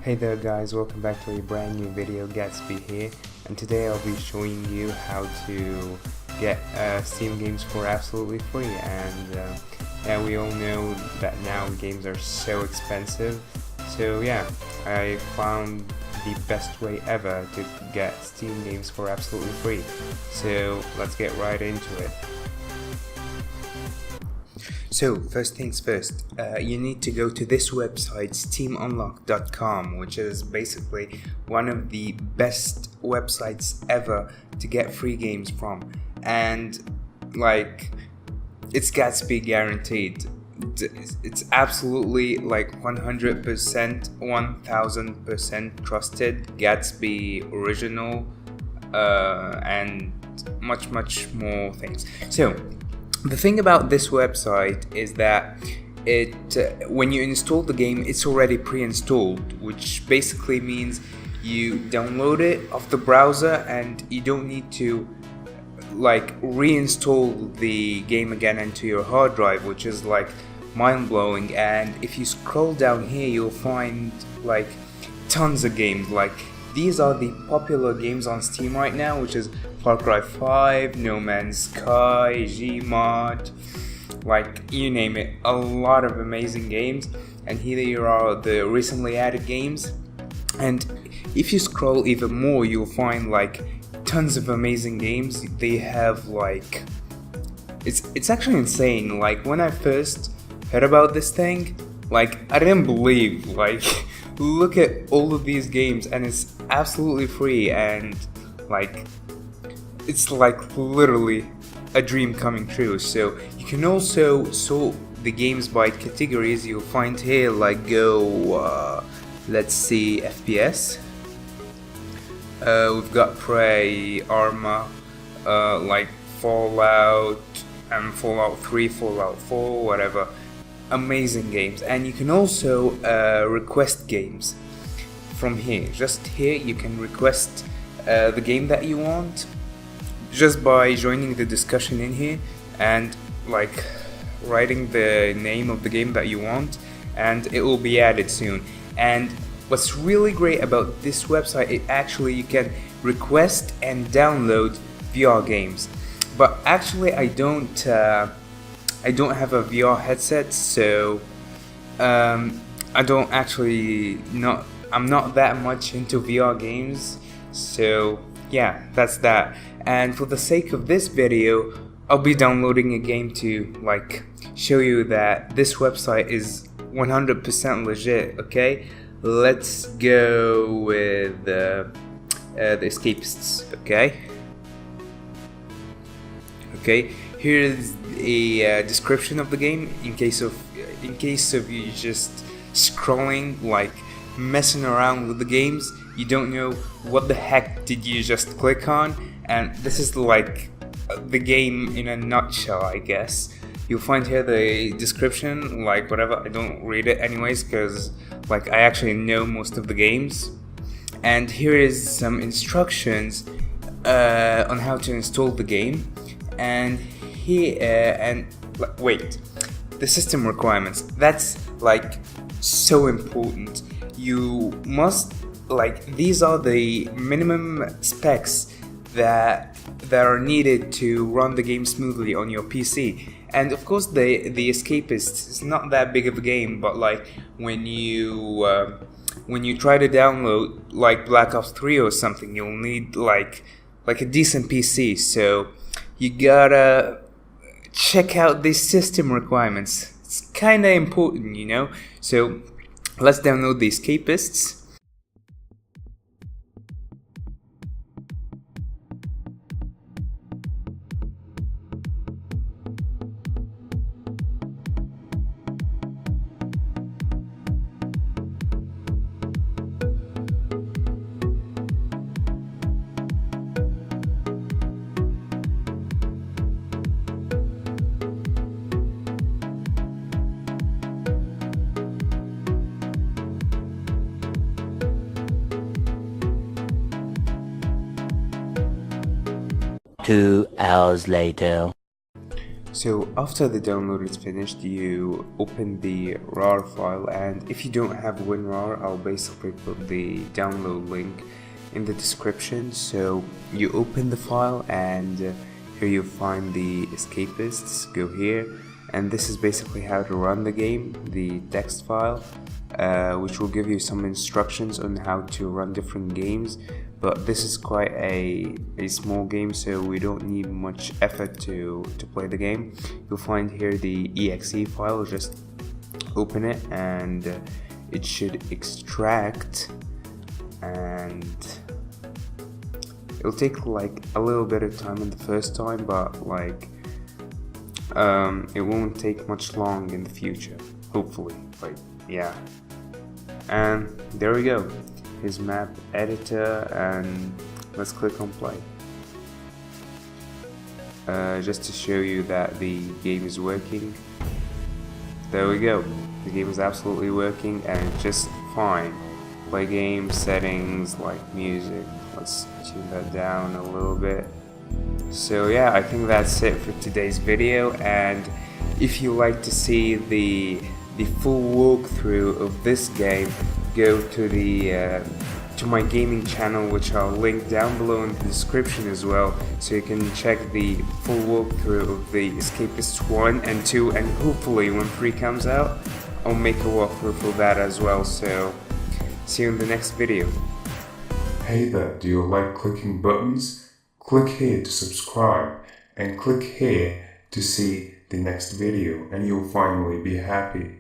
Hey there guys, welcome back to a brand new video. Gatsby here, and today I'll be showing you how to get Steam games for absolutely free. And yeah, we all know that now games are so expensive, so yeah, I found the best way ever to get Steam games for absolutely free. So let's get right into it. So first things first, you need to go to this website, steamunlock.com, which is basically one of the best websites ever to get free games from. And like, it's Gatsby guaranteed. It's absolutely like 100%, 1000% trusted, Gatsby original, and much more things. So the thing about this website is that when you install the game, it's already pre-installed, which basically means you download it off the browser and you don't need to like reinstall the game again into your hard drive, which is like mind-blowing. And if you scroll down here, you'll find like tons of games. Like, these are the popular games on Steam right now, which is Far Cry 5, No Man's Sky, Gmod, like you name it, a lot of amazing games. And here are the recently added games. And if you scroll even more, you'll find like tons of amazing games. They have like, it's actually insane. Like, when I first heard about this thing, like I didn't believe, like look at all of these games, and it's absolutely free, and like it's like literally a dream coming true. So you can also sort the games by categories. You'll find here like let's see, FPS, we've got Prey, Arma, like Fallout and Fallout 3, Fallout 4, whatever. Amazing games. And you can also request games from here. Just here you can request the game that you want just by joining the discussion in here and like writing the name of the game that you want, and it will be added soon. And what's really great about this website, it actually you can request and download VR games. But actually I don't have a VR headset, so I'm not that much into VR games. So yeah, that's that. And for the sake of this video, I'll be downloading a game to like show you that this website is 100% legit. Okay, let's go with the escapists. Okay, here's a description of the game in case of you just scrolling, like messing around with the games, you don't know what the heck did you just click on. And this is like the game in a nutshell, I guess. You'll find here the description, like whatever. I don't read it anyways because like I actually know most of the games. And here is some instructions on how to install the game. And here wait, the system requirements, that's like so important. You must, like, these are the minimum specs that are needed to run the game smoothly on your PC. And of course the Escapist is not that big of a game, but like when you try to download like Black Ops 3 or something, you'll need like a decent PC. So you gotta check out these system requirements. It's kinda important, you know. So let's download the Escapists. Two hours later. So after the download is finished, you open the RAR file, and if you don't have WinRAR, I'll basically put the download link in the description. So you open the file, and here you find the escapists. Go here, and this is basically how to run the game, the text file, which will give you some instructions on how to run different games. But this is quite a small game, so we don't need much effort to play the game. You'll find here the exe file. Just open it, and it should extract, and it'll take like a little bit of time in the first time, but like it won't take much long in the future, hopefully. Like, yeah. And there we go, his map editor, and let's click on play, just to show you that the game is working. There we go, the game is absolutely working, and it's just fine. Play game settings, like music, let's tune that down a little bit. So yeah, I think that's it for today's video, and if you like to see the full walkthrough of this game, go to my gaming channel, which I'll link down below in the description as well, so you can check the full walkthrough of the Escapists 1 and 2, and hopefully when 3 comes out, I'll make a walkthrough for that as well. So see you in the next video. Hey there, do you like clicking buttons? Click here to subscribe, and click here to see the next video, and you'll finally be happy.